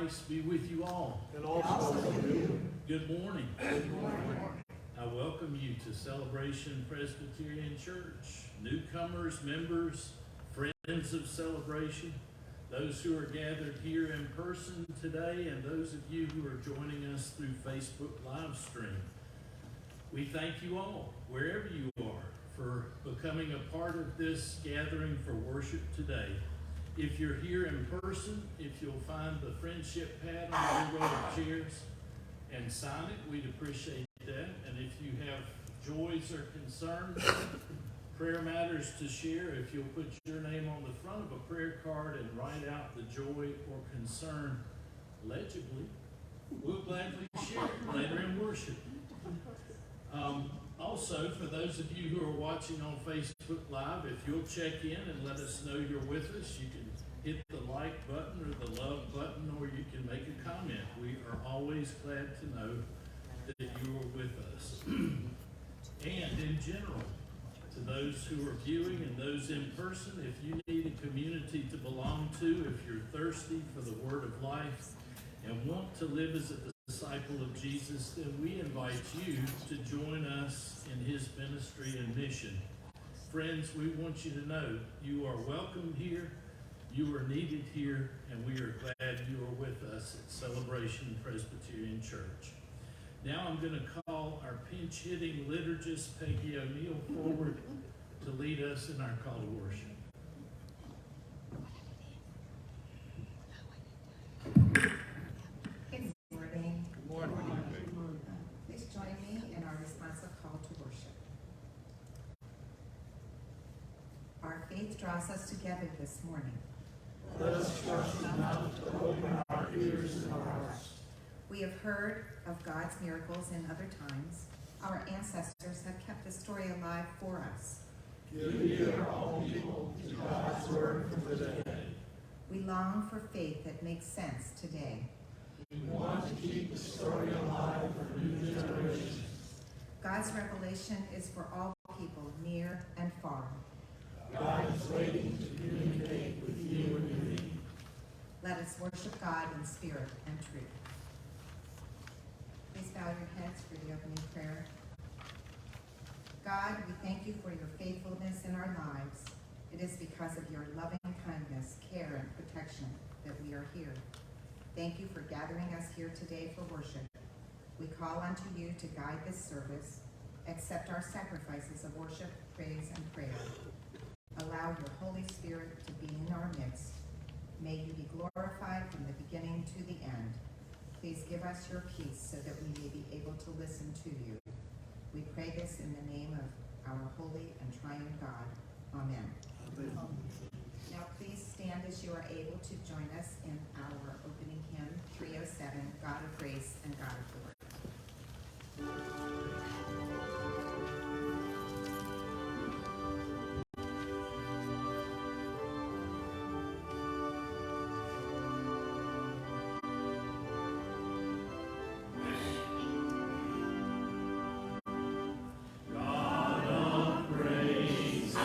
Christ be with you all. And also with you. Good morning. Good morning. I welcome you to Celebration Presbyterian Church. Newcomers, members, friends of Celebration, those who are gathered here in person today, and those of you who are joining us through Facebook live stream. We thank you all, wherever you are, for becoming a part of this gathering for worship today. If you're here in person, if you'll find the friendship pad on your row of chairs and sign it, we'd appreciate that. And if you have joys or concerns, prayer matters to share, if you'll put your name on the front of a prayer card and write out the joy or concern legibly, we'll gladly share it later in worship. Also, for those of you who are watching on Facebook Live, if you'll check in and let us know you're with us, you can hit the like button or the love button, or you can make a comment. We are always glad to know that you are with us. And in general, to those who are viewing and those in person, if you need a community to belong to, if you're thirsty for the word of life and want to live as a disciple of Jesus, then we invite you to join us in his ministry and mission. Friends, we want you to know you are welcome here, you are needed here, and we are glad you are with us at Celebration Presbyterian Church. Now I'm going to call our pinch-hitting liturgist, Peggy O'Neill, forward to lead us in our call to worship. Please join me in our responsive call to worship. Our faith draws us together this morning. Let us trust him now to open our ears and our hearts. We have heard of God's miracles in other times. Our ancestors have kept the story alive for us. Give ear, all people, to God's word from today. We long for faith that makes sense today. We want to keep the story alive for new generations. God's revelation is for all people, near and far. God is waiting to communicate with you and me. Let us worship God in spirit and truth. Please bow your heads for the opening prayer. God, we thank you for your faithfulness in our lives. It is because of your loving kindness, care, and protection that we are here. Thank you for gathering us here today for worship. We call unto you to guide this service. Accept our sacrifices of worship, praise, and prayer. Allow your Holy Spirit to be in our midst. May you be glorified from the beginning to the end. Please give us your peace so that we may be able to listen to you. We pray this in the name of our holy and triune God. Amen. Amen. Now please stand as you are able to join us in our opening hymn, 307, God of Grace and God of Glory. Praise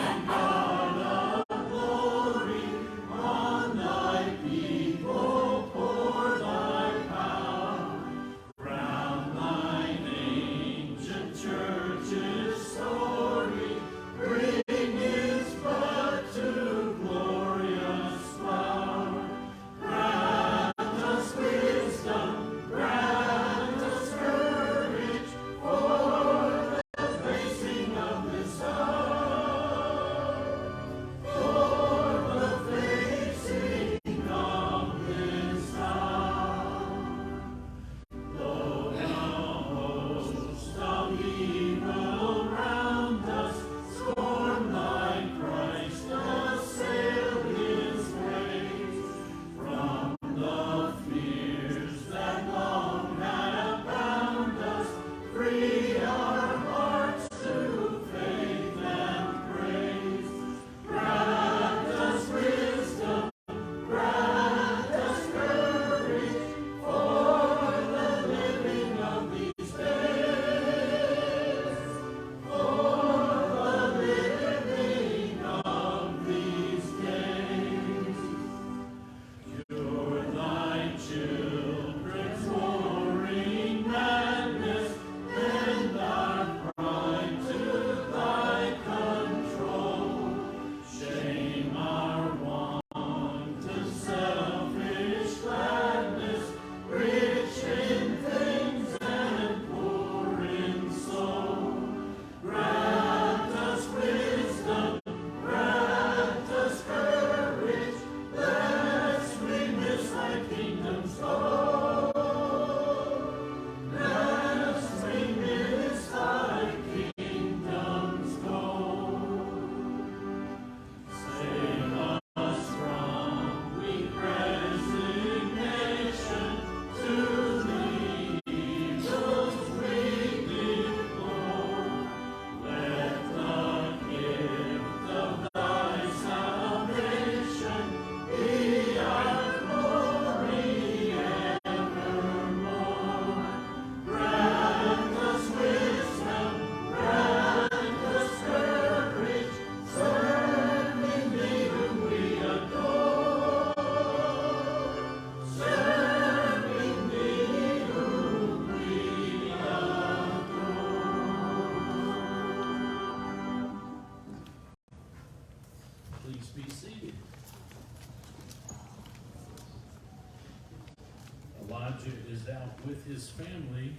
out with his family.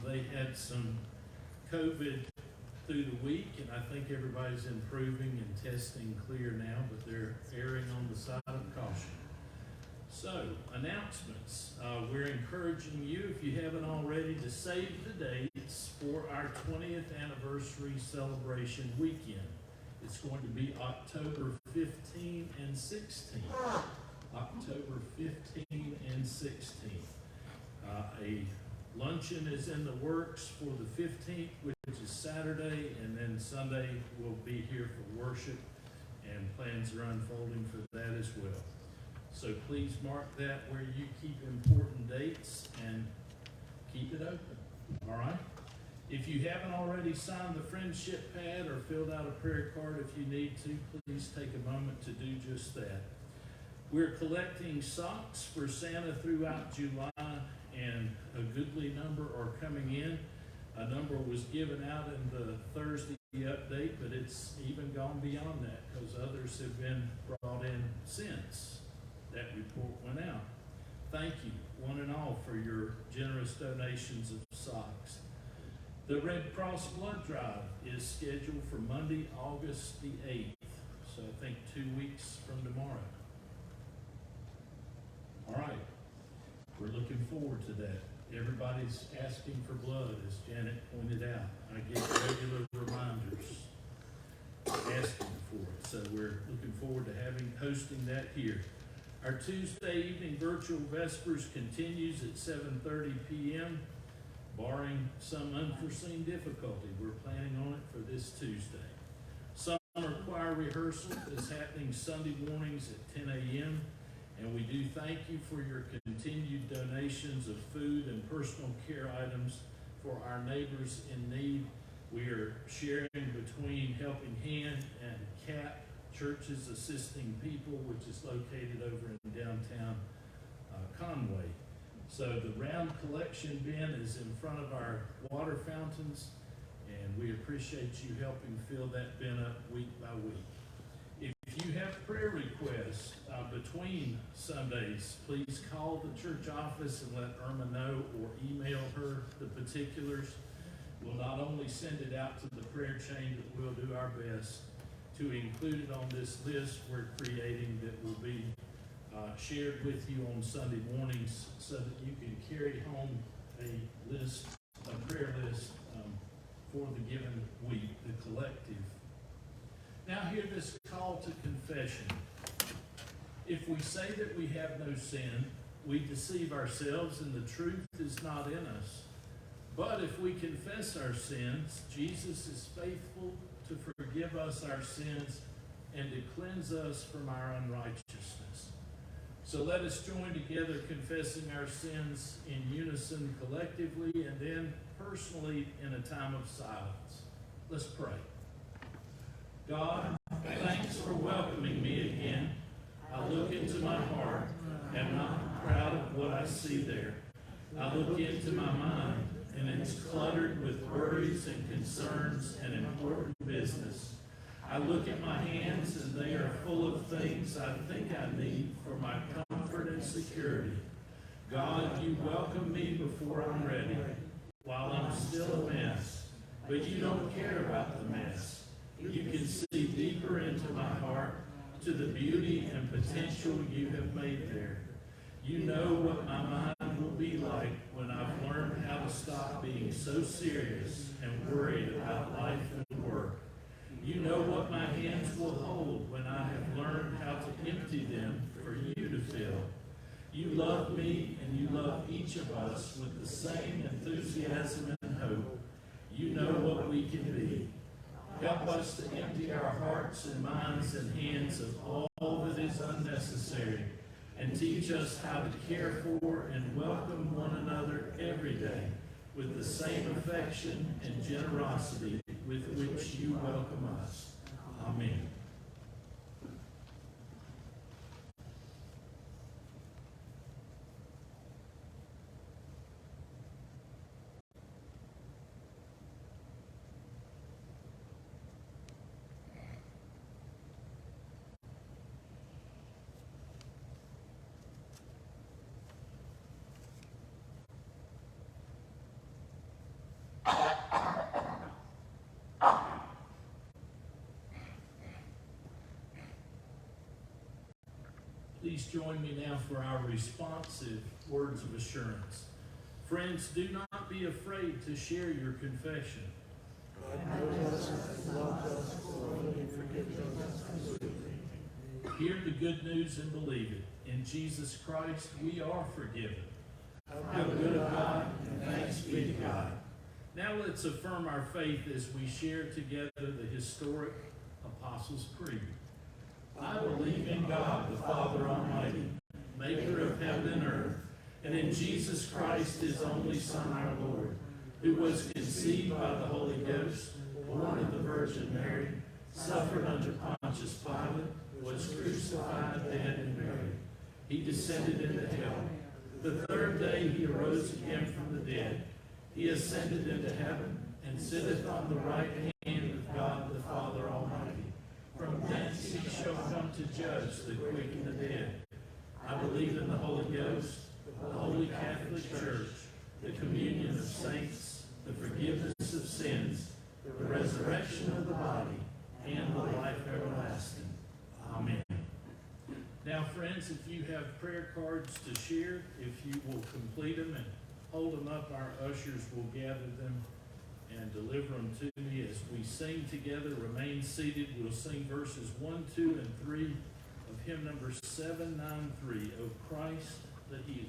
They had some COVID through the week, and I think everybody's improving and testing clear now, but they're erring on the side of caution. So, announcements. We're encouraging you, if you haven't already, to save the dates for our 20th anniversary celebration weekend. It's going to be October 15 and 16. October 15 and 16. A luncheon is in the works for the 15th, which is Saturday, and then Sunday we'll be here for worship, and plans are unfolding for that as well. So please mark that where you keep important dates and keep it open. All right? If you haven't already signed the friendship pad or filled out a prayer card, if you need to, please take a moment to do just that. We're collecting socks for Santa throughout July, and a goodly number are coming in. A number was given out in the Thursday update, but it's even gone beyond that because others have been brought in since that report went out. Thank you, one and all, for your generous donations of socks. The Red Cross Blood Drive is scheduled for Monday, August the 8th, so I think 2 weeks from tomorrow. All right, we're looking forward to that. Everybody's asking for blood, as Janet pointed out. I get regular reminders asking for it, so we're looking forward to hosting that here. Our Tuesday evening virtual Vespers continues at 7:30 p.m. Barring some unforeseen difficulty, we're planning on it for this Tuesday. Summer choir rehearsal is happening Sunday mornings at 10 a.m. And we do thank you for your continued donations of food and personal care items for our neighbors in need. We are sharing between Helping Hand and CAP, Churches Assisting People, which is located over in downtown Conway. So the round collection bin is in front of our water fountains, and we appreciate you helping fill that bin up week by week. If you have prayer requests between Sundays, please call the church office and let Irma know, or email her the particulars. We'll not only send it out to the prayer chain, but we'll do our best to include it on this list we're creating that will be shared with you on Sunday mornings, so that you can carry home a prayer list for the given week, the collective. Now hear this call to confession. If we say that we have no sin, we deceive ourselves and the truth is not in us. But if we confess our sins, Jesus is faithful to forgive us our sins and to cleanse us from our unrighteousness. So let us join together confessing our sins in unison collectively and then personally in a time of silence. Let's pray. God, thanks for welcoming me again. I look into my heart and I'm not proud of what I see there. I look into my mind and it's cluttered with worries and concerns and important business. I look at my hands and they are full of things I think I need for my comfort and security. God, you welcome me before I'm ready, while I'm still a mess. But you don't care about the mess. You can see deeper into my heart to the beauty and potential you have made there. You know what my mind will be like when I've learned how to stop being so serious and worried about life and work. You know what my hands will hold when I have learned how to empty them for you to fill. You love me and you love each of us with the same enthusiasm and hope. You know what we can be. Help us to empty our hearts and minds and hands of all that is unnecessary, and teach us how to care for and welcome one another every day with the same affection and generosity with which you welcome us. Amen. please join me now for our responsive words of assurance. Friends, do not be afraid to share your confession. God knows us and loves us fully and forgives us completely. Hear the good news and believe it. In Jesus Christ, we are forgiven. How good of God, and thanks be to God. Now let's affirm our faith as we share together the historic Apostles' Creed. I believe in God, the Father Almighty, maker of heaven and earth, and in Jesus Christ, his only Son, our Lord, who was conceived by the Holy Ghost, born of the Virgin Mary, suffered under Pontius Pilate, was crucified, dead, and buried. He descended into hell. The third day he arose again from the dead. He ascended into heaven and sitteth on the right hand of God the Father Almighty. From thence he shall come to judge the quick and the dead. I believe in the Holy Ghost, the Holy Catholic Church, the communion of saints, the forgiveness of sins, the resurrection of the body, and the life everlasting. Amen. Now, friends, if you have prayer cards to share, if you will complete them and hold them up, our ushers will gather them and deliver them to me as we sing together. Remain seated. We'll sing verses 1, 2, and 3 of hymn number 793, O Christ the Healer.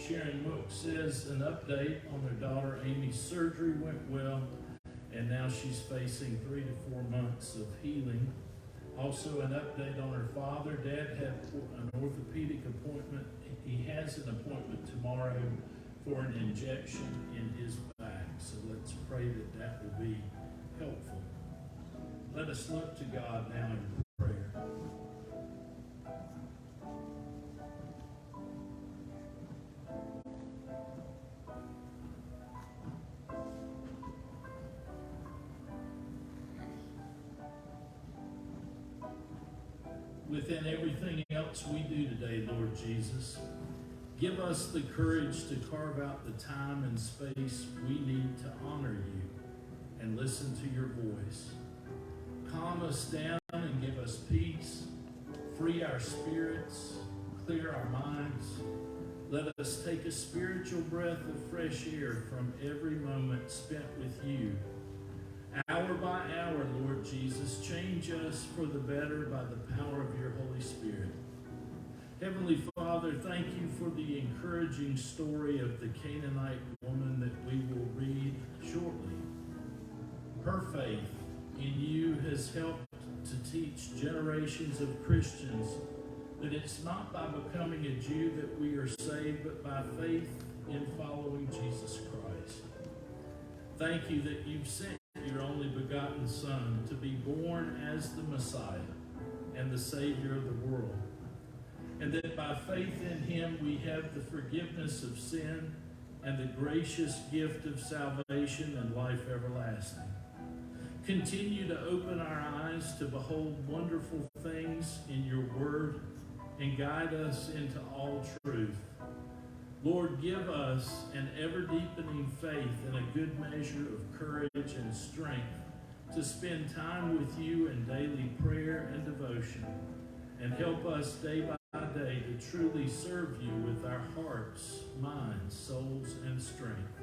Sharon Mook says an update on her daughter Amy's surgery went well, and now she's facing 3 to 4 months of healing. Also an update on her father. Dad had an orthopedic appointment. He has an appointment tomorrow for an injection in his back. So let's pray that that will be helpful. Let us look to God now in prayer. Within everything else we do today, Lord Jesus, give us the courage to carve out the time and space we need to honor you and listen to your voice. Calm us down and give us peace. Free our spirits. Clear our minds. Let us take a spiritual breath of fresh air from every moment spent with you. Hour by hour, Lord Jesus, change us for the better by the power of your Holy Spirit. Heavenly Father, thank you for the encouraging story of the Canaanite woman that we will read shortly. Her faith in you has helped to teach generations of Christians that it's not by becoming a Jew that we are saved, but by faith in following Jesus Christ. Thank you that you've sent your only begotten Son to be born as the Messiah and the Savior of the world, and that by faith in him we have the forgiveness of sin and the gracious gift of salvation and life everlasting. Continue to open our eyes to behold wonderful things in your word and guide us into all truth. Lord, give us an ever-deepening faith and a good measure of courage and strength to spend time with you in daily prayer and devotion, and help us day by day to truly serve you with our hearts, minds, souls, and strength.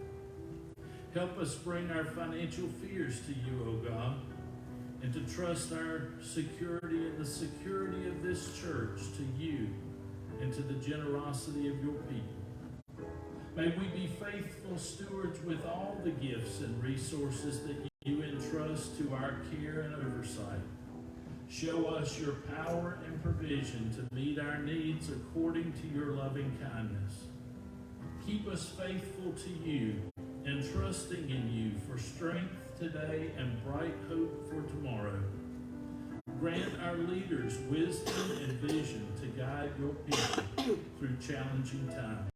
Help us bring our financial fears to you, O God, and to trust our security and the security of this church to you and to the generosity of your people. May we be faithful stewards with all the gifts and resources that you entrust to our care and oversight. Show us your power and provision to meet our needs according to your loving kindness. Keep us faithful to you and trusting in you for strength today and bright hope for tomorrow. Grant our leaders wisdom and vision to guide your people through challenging times.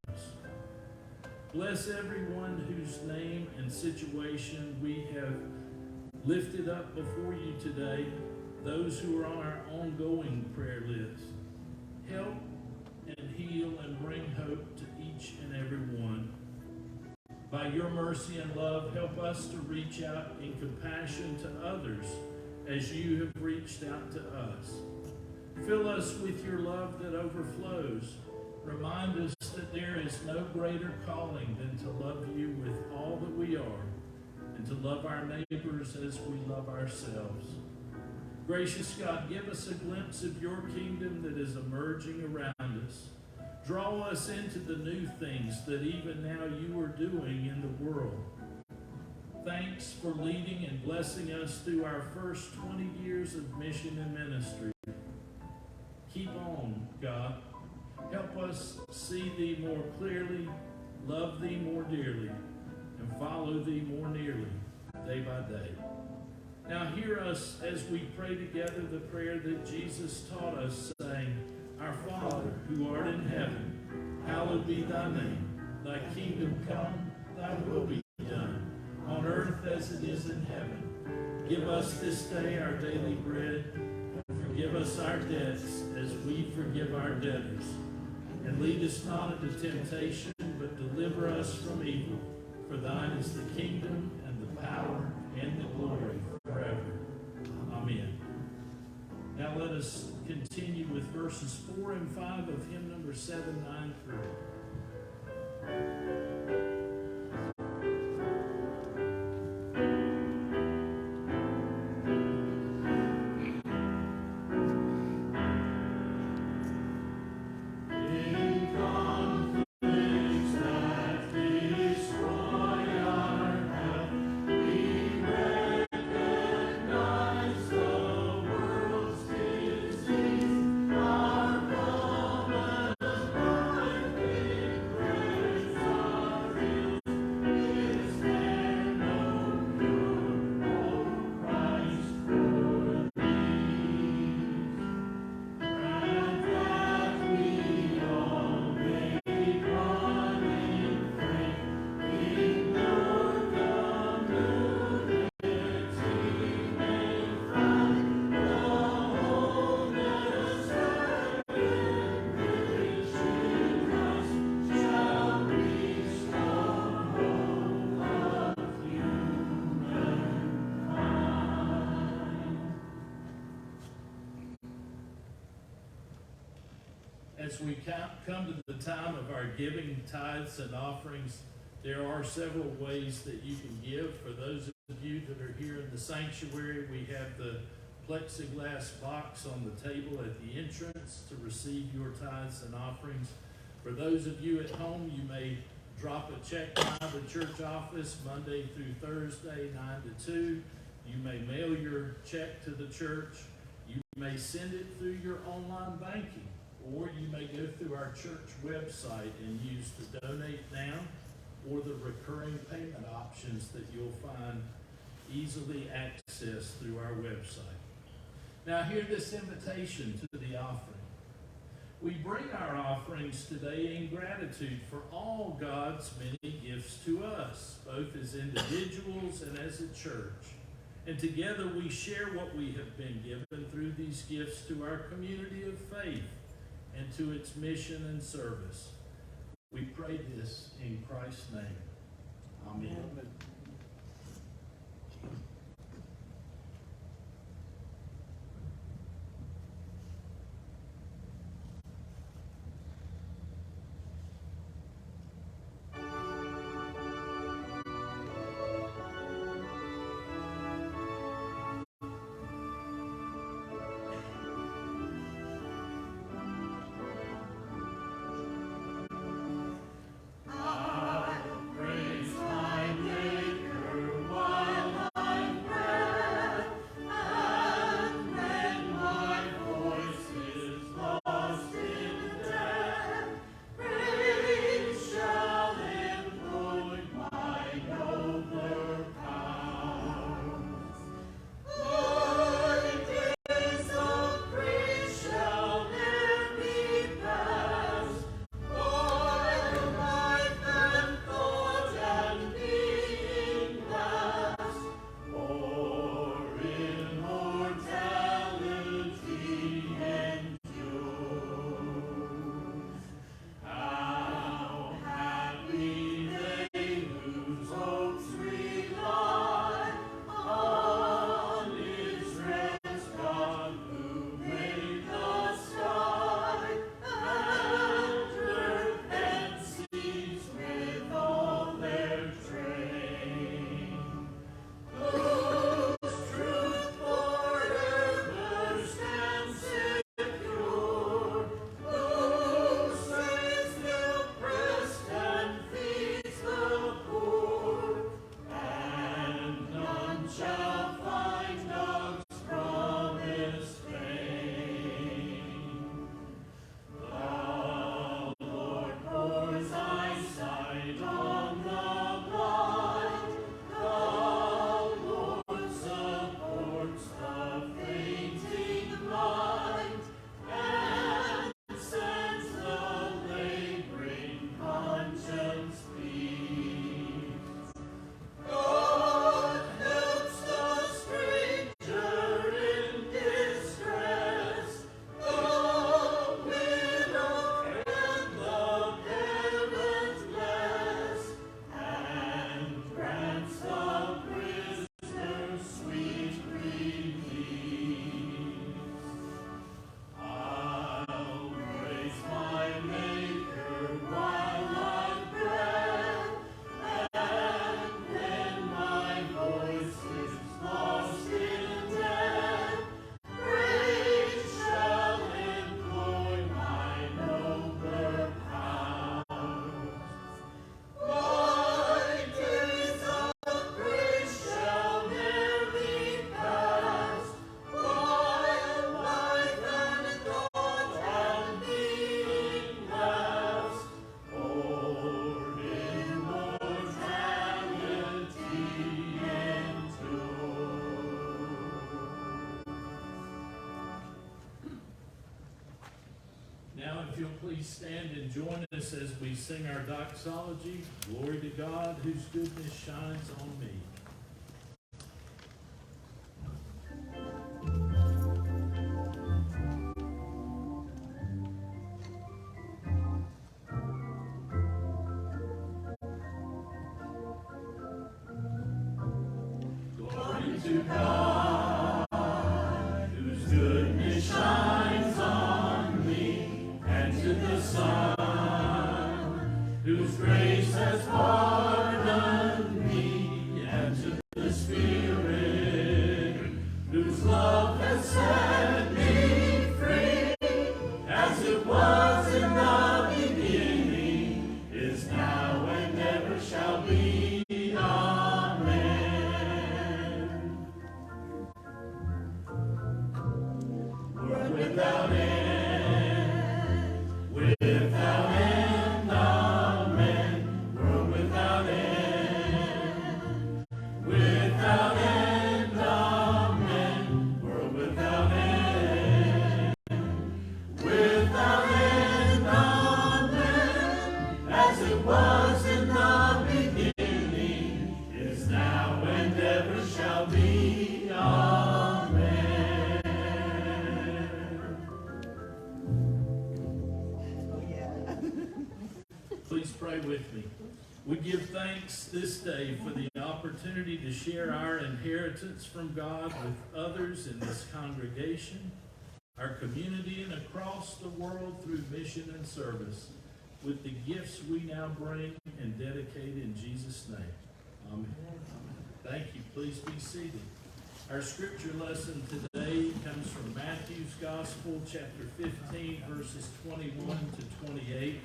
Bless everyone whose name and situation we have lifted up before you today, those who are on our ongoing prayer list. Help and heal and bring hope to each and every one. By your mercy and love, help us to reach out in compassion to others as you have reached out to us. Fill us with your love that overflows. Remind us that there is no greater calling than to love you with all that we are and to love our neighbors as we love ourselves. Gracious God, give us a glimpse of your kingdom that is emerging around us. Draw us into the new things that even now you are doing in the world. Thanks for leading and blessing us through our first 20 years of mission and ministry. Keep on, God. Help us see thee more clearly, love thee more dearly, and follow thee more nearly, day by day. Now hear us as we pray together the prayer that Jesus taught us, saying, Our Father, who art in heaven, hallowed be thy name. Thy kingdom come, thy will be done, on earth as it is in heaven. Give us this day our daily bread, and forgive us our debts as we forgive our debtors. And lead us not into temptation, but deliver us from evil. For thine is the kingdom, and the power, and the glory forever. Amen. Now let us continue with verses 4 and 5 of hymn number 793. As we come to the time of our giving tithes and offerings, there are several ways that you can give. For those of you that are here in the sanctuary, we have the plexiglass box on the table at the entrance to receive your tithes and offerings. For those of you at home, you may drop a check by the church office Monday through Thursday, 9 to 2. You may mail your check to the church. You may send it through your online banking. Or you may go through our church website and use the Donate Now or the recurring payment options that you'll find easily accessed through our website. Now hear this invitation to the offering. We bring our offerings today in gratitude for all God's many gifts to us, both as individuals and as a church. And together we share what we have been given through these gifts to our community of faith and to its mission and service. We pray this in Christ's name. Amen. Amen. If you'll please stand and join us as we sing our doxology, Glory to God, whose goodness shines on me. Glory to God, whose goodness shines on me, and to the Son, whose grace has pardoned me, and to the Spirit, whose love has set me free, as it was in the beginning, is now, and never shall be. Amen. World without end, without end, amen. World without end, without end. Please pray with me. We give thanks this day for the opportunity to share our inheritance from God with others in this congregation, our community, and across the world through mission and service, with the gifts we now bring and dedicate in Jesus' name. Amen. Thank you. Please be seated. Our scripture lesson today comes from Matthew's Gospel, chapter 15, verses 21 to 28.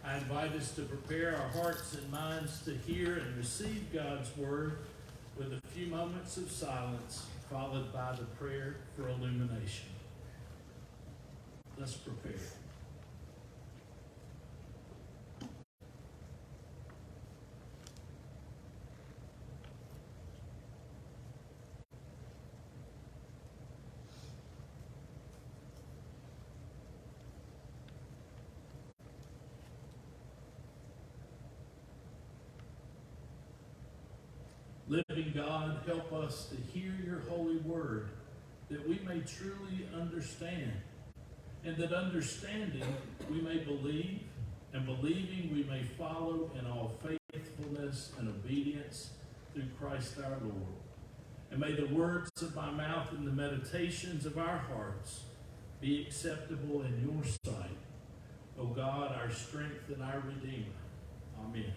I invite us to prepare our hearts and minds to hear and receive God's word with a few moments of silence, followed by the prayer for illumination. Let's prepare. Living God, help us to hear your holy word, that we may truly understand, and that understanding we may believe, and believing we may follow in all faithfulness and obedience through Christ our Lord. And may the words of my mouth and the meditations of our hearts be acceptable in your sight, O God, our strength and our Redeemer. Amen.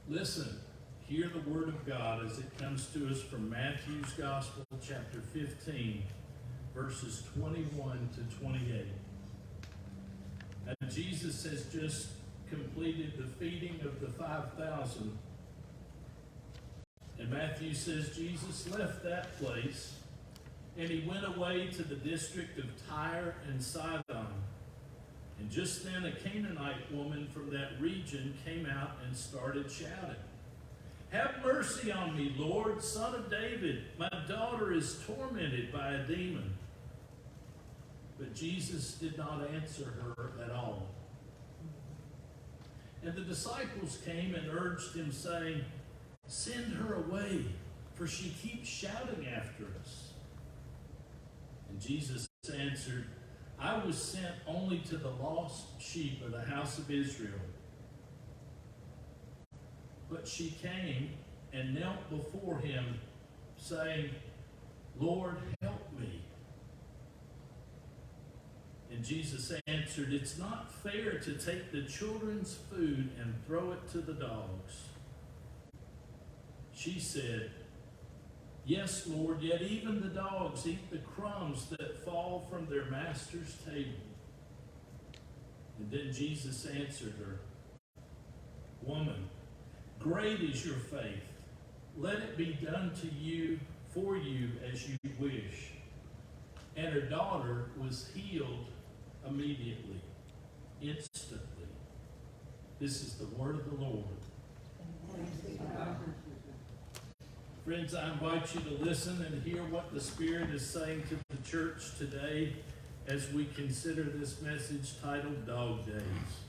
Listen, hear the word of God as it comes to us from Matthew's Gospel, chapter 15, verses 21 to 28. And Jesus has just completed the feeding of the 5,000. And Matthew says Jesus left that place and he went away to the district of Tyre and Sidon. And just then a Canaanite woman from that region came out and started shouting, "Have mercy on me, Lord, Son of David. My daughter is tormented by a demon." But Jesus did not answer her at all. And the disciples came and urged him, saying, "Send her away, for she keeps shouting after us." And Jesus answered, "I was sent only to the lost sheep of the house of Israel." But she came and knelt before him, saying, "Lord, help me." And Jesus answered, "It's not fair to take the children's food and throw it to the dogs." She said, "Yes, Lord, yet even the dogs eat the crumbs that fall from their master's table." And then Jesus answered her, "Woman, great is your faith. Let it be done to you, for you, as you wish." And her daughter was healed immediately, instantly. This is the word of the Lord. Friends, I invite you to listen and hear what the Spirit is saying to the church today as we consider this message titled Dog Days.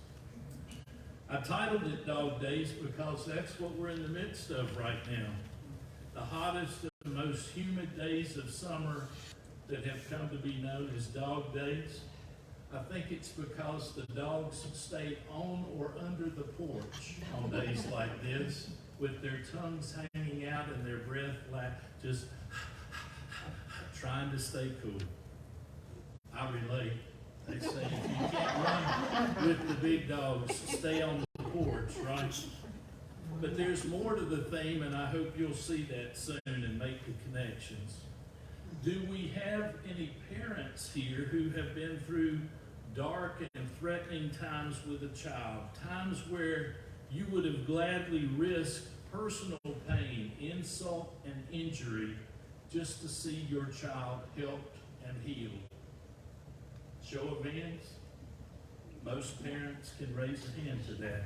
I titled it Dog Days because that's what we're in the midst of right now. The hottest and most humid days of summer that have come to be known as dog days. I think it's because the dogs stay on or under the porch on days like this, with their tongues hanging out and their breath just trying to stay cool. I relate. They say if you can't run with the big dogs, stay on the porch, right? But there's more to the theme, and I hope you'll see that soon and make the connections. Do we have any parents here who have been through dark and threatening times with a child? Times where you would have gladly risked personal pain, insult, and injury just to see your child helped and healed. Show of hands. Most parents can raise a hand to that.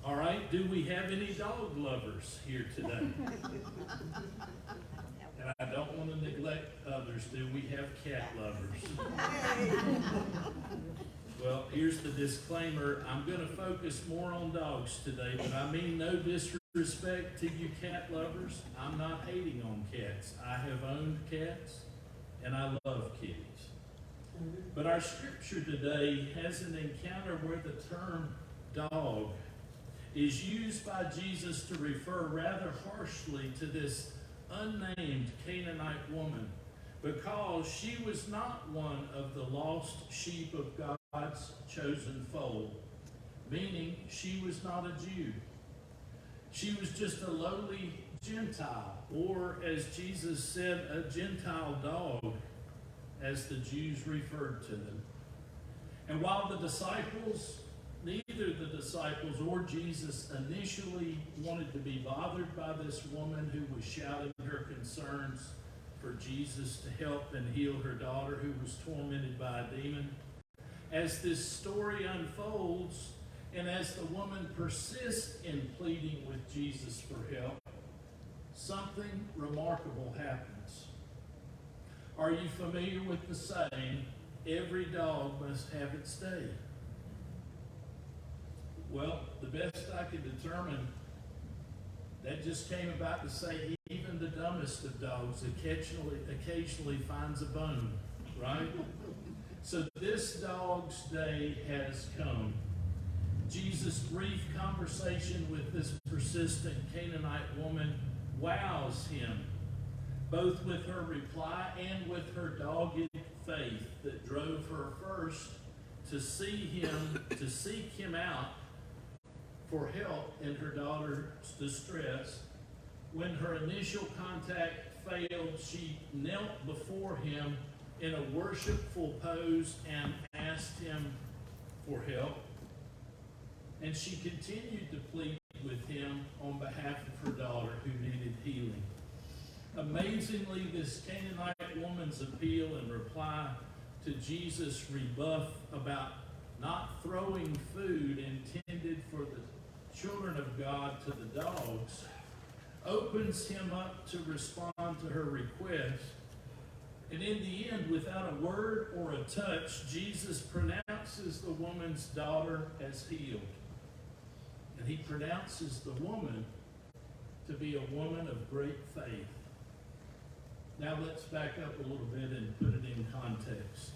All right, do we have any dog lovers here today? And I don't want to neglect others. Do we have cat lovers? Well, here's the disclaimer. I'm going to focus more on dogs today, but I mean no disrespect to you cat lovers. I'm not hating on cats. I have owned cats, and I love kitties. But our scripture today has an encounter where the term dog is used by Jesus to refer rather harshly to this unnamed Canaanite woman, because she was not one of the lost sheep of God's chosen fold, meaning she was not a Jew. She was just a lowly Gentile, or as Jesus said, a Gentile dog, as the Jews referred to them. And while neither the disciples or Jesus initially wanted to be bothered by this woman who was shouting her concerns for Jesus to help and heal her daughter who was tormented by a demon, as this story unfolds and as the woman persists in pleading with Jesus for help, something remarkable happens. Are you familiar with the saying, every dog must have its day? Well, the best I could determine, that just came about to say even the dumbest of dogs occasionally finds a bone, right? So this dog's day has come. Jesus' brief conversation with this persistent Canaanite woman wows him, both with her reply and with her dogged faith that drove her first to seek him out for help in her daughter's distress. When her initial contact failed, she knelt before him in a worshipful pose and asked him for help. And she continued to plead with him on behalf of her daughter who needed healing. Amazingly, this Canaanite woman's appeal and reply to Jesus' rebuff about not throwing food intended for the children of God to the dogs opens him up to respond to her request. And in the end, without a word or a touch, Jesus pronounces the woman's daughter as healed. And he pronounces the woman to be a woman of great faith. Now let's back up a little bit and put it in context.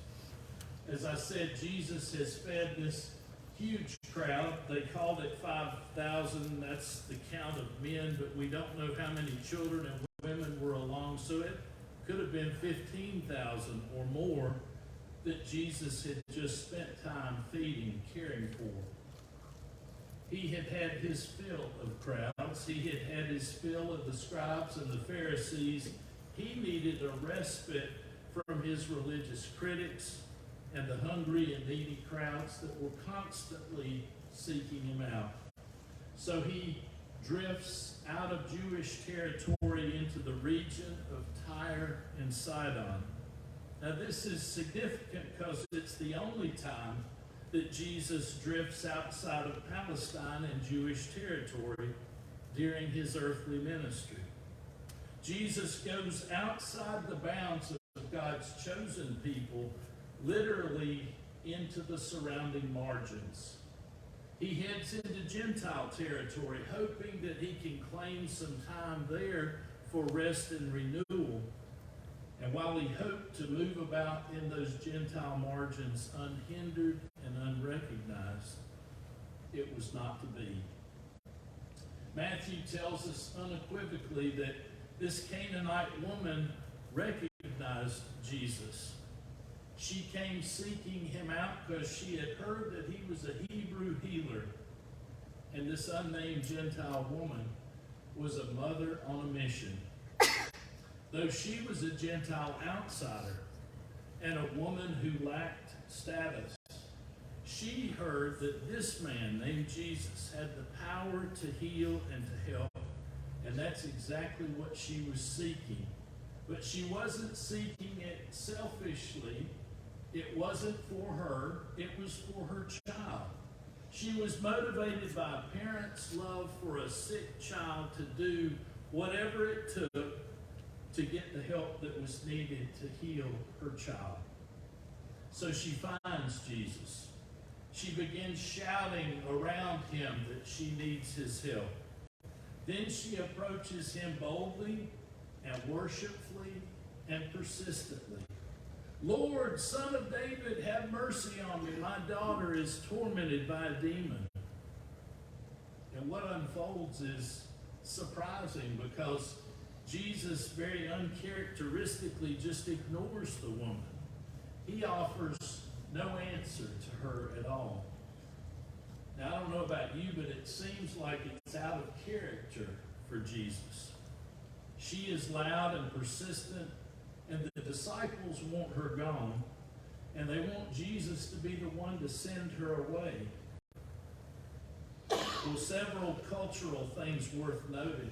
As I said, Jesus has fed this huge crowd. They called it 5,000. That's the count of men, but we don't know how many children and women were along. So it could have been 15,000 or more that Jesus had just spent time feeding, caring for. He had had his fill of crowds. He had had his fill of the scribes and the Pharisees. He needed a respite from his religious critics and the hungry and needy crowds that were constantly seeking him out. So he drifts out of Jewish territory into the region of Tyre and Sidon. Now this is significant because it's the only time that Jesus drifts outside of Palestine and Jewish territory during his earthly ministry. Jesus goes outside the bounds of God's chosen people, literally into the surrounding margins. He heads into Gentile territory, hoping that he can claim some time there for rest and renewal. And while he hoped to move about in those Gentile margins unhindered and unrecognized, it was not to be. Matthew tells us unequivocally that this Canaanite woman recognized Jesus. She came seeking him out because she had heard that he was a Hebrew healer. And this unnamed Gentile woman was a mother on a mission. Though she was a Gentile outsider and a woman who lacked status, she heard that this man named Jesus had the power to heal and to help. And that's exactly what she was seeking. But she wasn't seeking it selfishly. It wasn't for her. It was for her child. She was motivated by a parent's love for a sick child to do whatever it took to get the help that was needed to heal her child. So she finds Jesus. She begins shouting around him that she needs his help. Then she approaches him boldly and worshipfully and persistently, Lord, Son of David, have mercy on me. My daughter is tormented by a demon. And what unfolds is surprising because Jesus very uncharacteristically just ignores the woman. He offers no answer to her at all. Now, I don't know about you, but it seems like it's out of character for Jesus. She is loud and persistent, and the disciples want her gone, and they want Jesus to be the one to send her away. Well, several cultural things worth noting.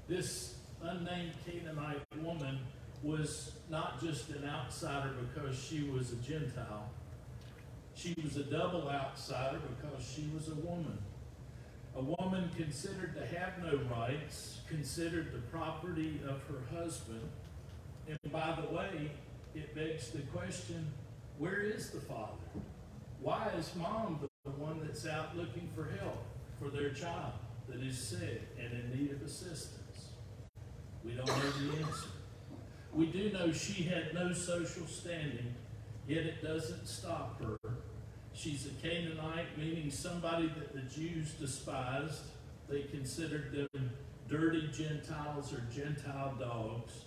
This unnamed Canaanite woman was not just an outsider because she was a Gentile. She was a double outsider because she was a woman. A woman considered to have no rights, considered the property of her husband. And by the way, it begs the question, where is the father? Why is mom the one that's out looking for help for their child that is sick and in need of assistance? We don't know the answer. We do know she had no social standing, yet it doesn't stop her. She's a Canaanite, meaning somebody that the Jews despised. They considered them dirty Gentiles or Gentile dogs.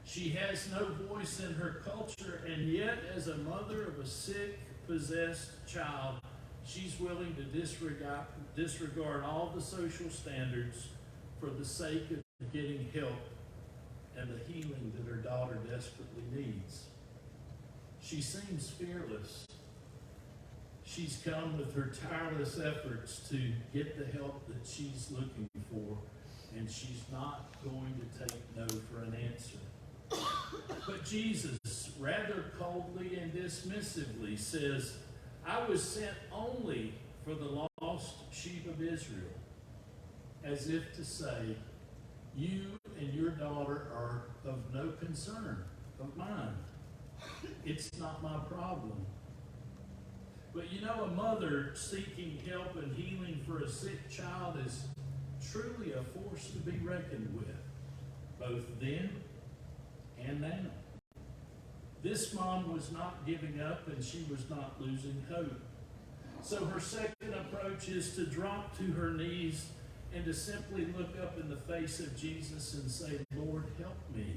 She has no voice in her culture, and yet as a mother of a sick, possessed child, she's willing to disregard all the social standards for the sake of getting help and the healing that her daughter desperately needs. She seems fearless. She's come with her tireless efforts to get the help that she's looking for, and she's not going to take no for an answer. But Jesus, rather coldly and dismissively, says, I was sent only for the lost sheep of Israel, as if to say, you and your daughter are of no concern of mine. It's not my problem. But you know, a mother seeking help and healing for a sick child is truly a force to be reckoned with, both then and now. This mom was not giving up, and she was not losing hope. So her second approach is to drop to her knees and to simply look up in the face of Jesus and say, Lord, help me.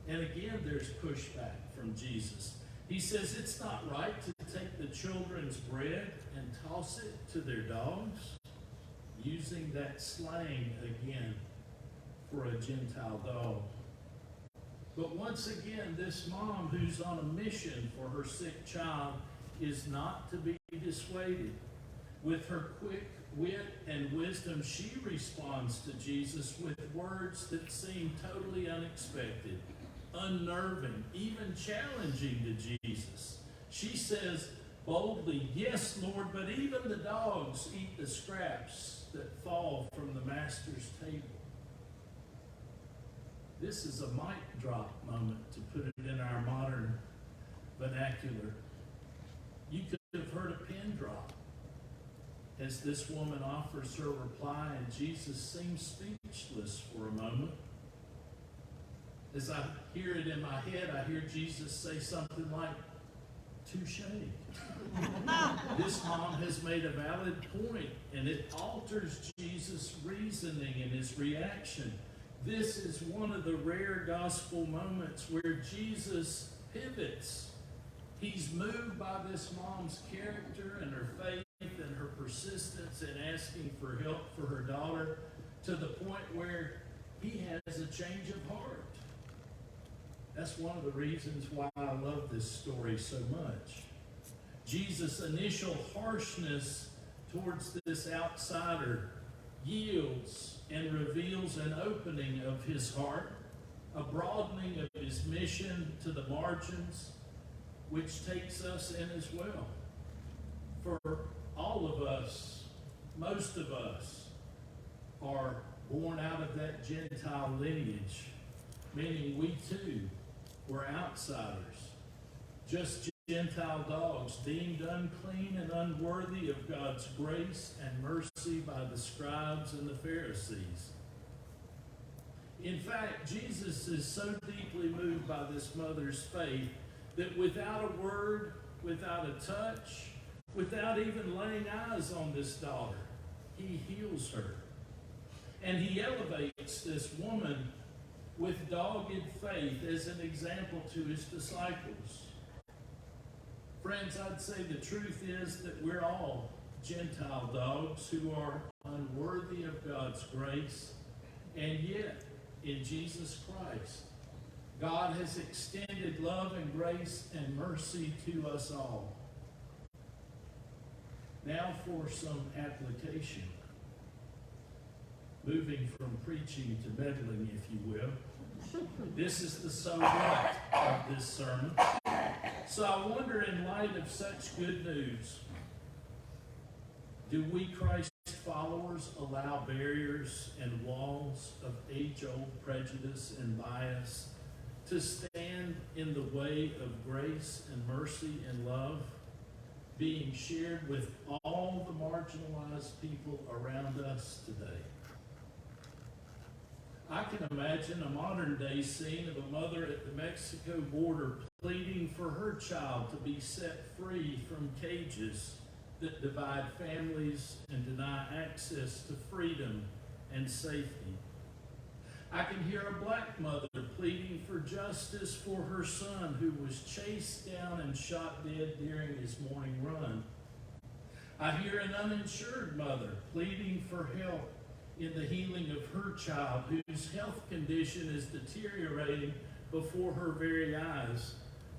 And again, there's pushback from Jesus. He says it's not right to take the children's bread and toss it to their dogs, using that slang again for a Gentile dog. But once again, this mom who's on a mission for her sick child is not to be dissuaded. With her quick wit and wisdom, she responds to Jesus with words that seem totally unexpected, unnerving, even challenging to Jesus. She says boldly, yes, Lord, but even the dogs eat the scraps that fall from the master's table. This is a mic drop moment, to put it in our modern vernacular. You could have heard a pin drop as this woman offers her reply, and Jesus seems speechless for a moment. As I hear it in my head, I hear Jesus say something like, touche. This mom has made a valid point, and it alters Jesus' reasoning and his reaction. This is one of the rare gospel moments where Jesus pivots. He's moved by this mom's character and her faith and her persistence in asking for help for her daughter, to the point where he has a change of heart. That's one of the reasons why I love this story so much. Jesus' initial harshness towards this outsider yields and reveals an opening of his heart, a broadening of his mission to the margins, which takes us in as well. For all of us, most of us, are born out of that Gentile lineage, meaning we too were outsiders, just Gentile dogs, deemed unclean and unworthy of God's grace and mercy by the scribes and the Pharisees. In fact, Jesus is so deeply moved by this mother's faith that without a word, without a touch, without even laying eyes on this daughter, he heals her. And he elevates this woman with dogged faith as an example to his disciples. Friends, I'd say the truth is that we're all Gentile dogs who are unworthy of God's grace, and yet, in Jesus Christ, God has extended love and grace and mercy to us all. Now for some application. Moving from preaching to meddling, if you will. This is the so what of this sermon. So I wonder, in light of such good news, do we Christ followers allow barriers and walls of age-old prejudice and bias to stand in the way of grace and mercy and love, being shared with all the marginalized people around us today? I can imagine a modern-day scene of a mother at the Mexico border pleading for her child to be set free from cages that divide families and deny access to freedom and safety. I can hear a black mother pleading for justice for her son who was chased down and shot dead during his morning run. I hear an uninsured mother pleading for help in the healing of her child whose health condition is deteriorating before her very eyes,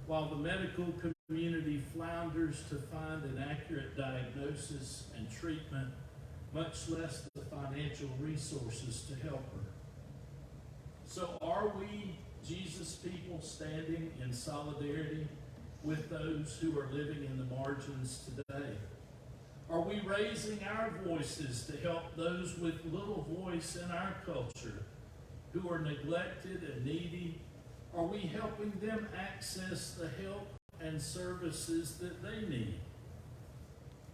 while the medical community flounders to find an accurate diagnosis and treatment, much less the financial resources to help her. So are we, Jesus people, standing in solidarity with those who are living in the margins today? Are we raising our voices to help those with little voice in our culture who are neglected and needy? Are we helping them access the help and services that they need?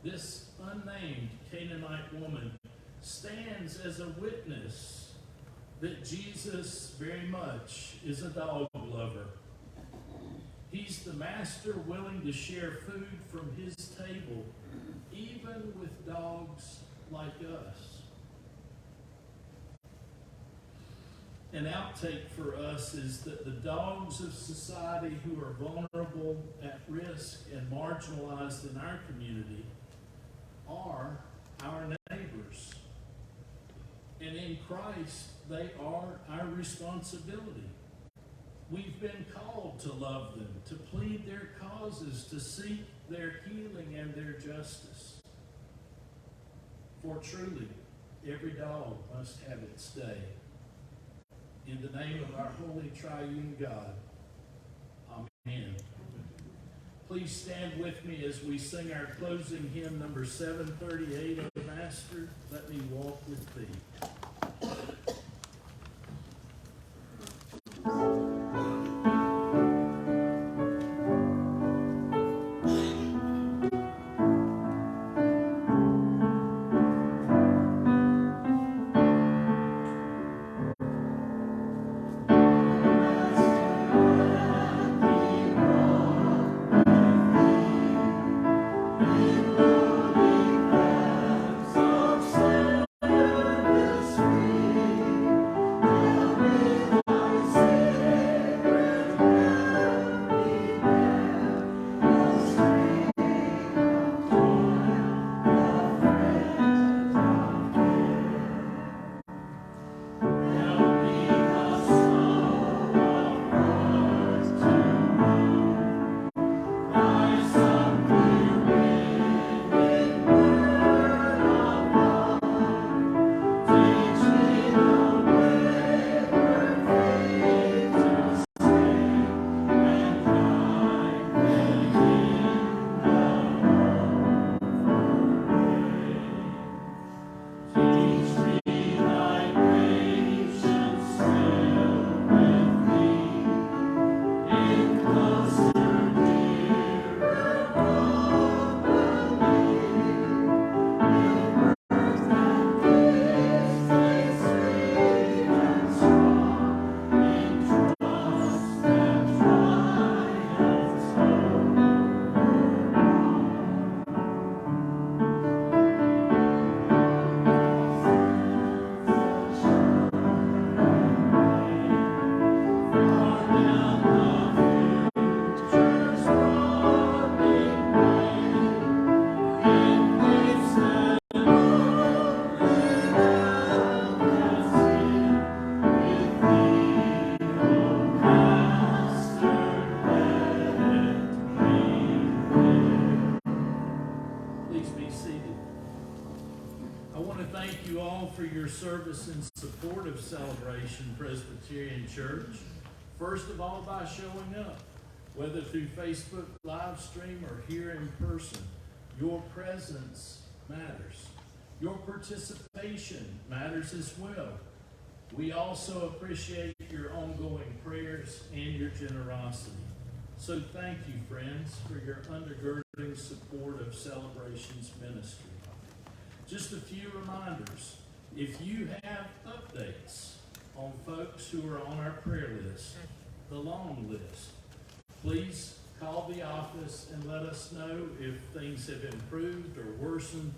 This unnamed Canaanite woman stands as a witness that Jesus very much is a dog lover. He's the master willing to share food from his table, even with dogs like us. An outtake for us is that the dogs of society who are vulnerable, at risk, and marginalized in our community are our neighbors. And in Christ, they are our responsibility. We've been called to love them, to plead their causes, to seek their healing and their justice. For truly, every dog must have its day. In the name of our holy triune God, amen. Please stand with me as we sing our closing hymn, number 738 of the Master, Let Me Walk with Thee. Service thank you all for your service and support of Celebration Presbyterian Church. First of all, by showing up, whether through Facebook live stream or here in person. Your presence matters. Your participation matters as well. We also appreciate your ongoing prayers and your generosity. So thank you, friends, for your undergirding support of Celebration's ministry. Just a few reminders. If you have updates on folks who are on our prayer list, the long list, please call the office and let us know if things have improved or worsened,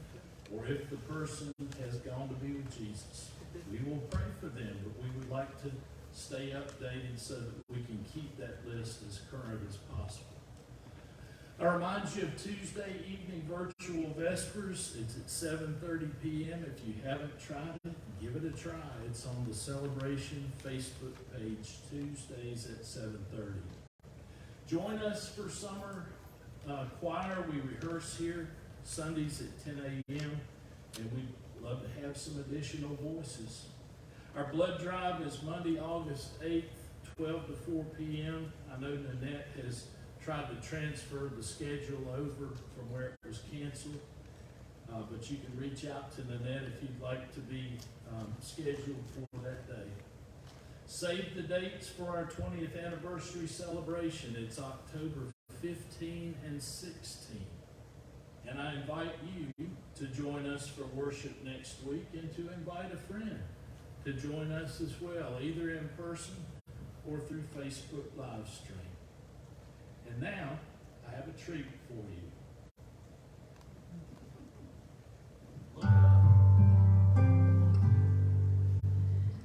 or if the person has gone to be with Jesus. We will pray for them, but we would like to stay updated so that we can keep that list as current as possible. I remind you of Tuesday evening virtual Vespers. It's at 7:30 p.m. If you haven't tried it, give it a try. It's on the Celebration Facebook page, Tuesdays at 7:30. Join us for summer choir. We rehearse here Sundays at 10 a.m. and we'd love to have some additional voices. Our blood drive is Monday, August 8th, 12 to 4 p.m. I know Nanette has tried to transfer the schedule over from where it was canceled, but you can reach out to Nanette if you'd like to be scheduled for that day. Save the dates for our 20th anniversary celebration. It's October 15 and 16. And I invite you to join us for worship next week and to invite a friend to join us as well, either in person or through Facebook live stream. And now, I have a treat for you.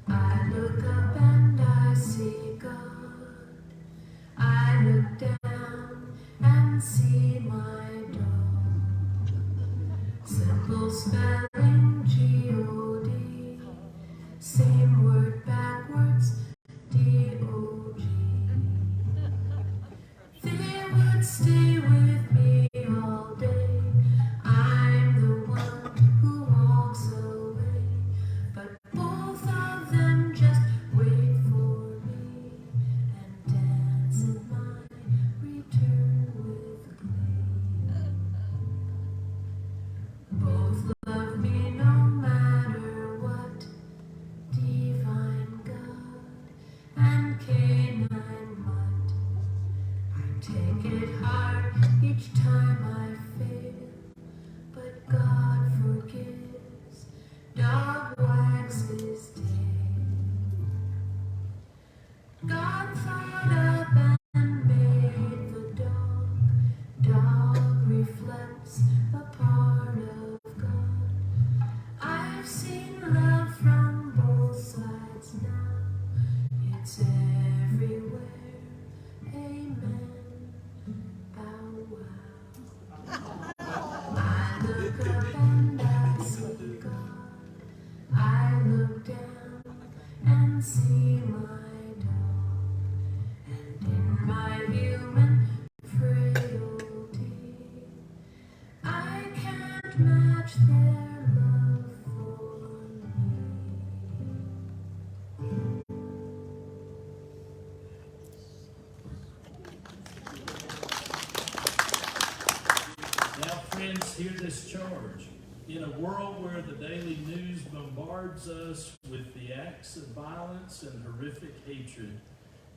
I look up and I see God. I look down and see my dog. Simple spelling G-O-D. Same word backwards, D-O-G. They would stay with me all day. I'm the one who walks away. But both of them just wait for me and dance at my return with glee. Both love me no matter what. Divine God and canine mutt. I take it hard each time I fail, but God forgives. Dog wags his tail. God thought up and made the dog. Dog reflects a part of God. I've seen love from both sides now. It's everywhere. Amen. Bow wow. I look up and I see God. I look down and see my dog. And in my human frailty, I can't match their love for me. Now, friends, hear this charge. In a world where the daily news bombards us with the acts of violence and horrific hatred,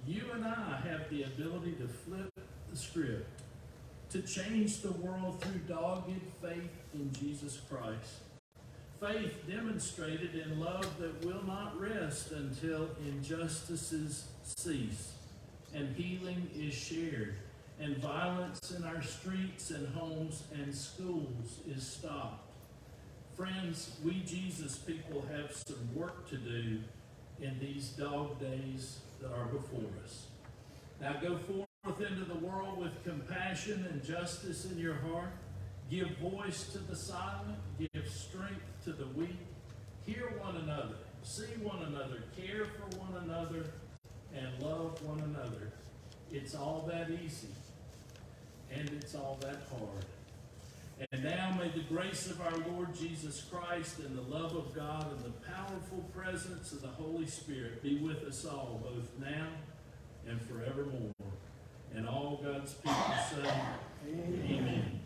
you and I have the ability to flip the script, to change the world through dogged faith in Jesus Christ. Faith demonstrated in love that will not rest until injustices cease and healing is shared and violence in our streets and homes and schools is stopped. Friends, we Jesus people have some work to do in these dog days that are before us. Now go forth into the world with compassion and justice in your heart. Give voice to the silent. Give strength to the weak. Hear one another. See one another. Care for one another. And love one another. It's all that easy. And it's all that hard. And now may the grace of our Lord Jesus Christ and the love of God and the powerful presence of the Holy Spirit be with us all, both now and forevermore. And all God's people say, Amen.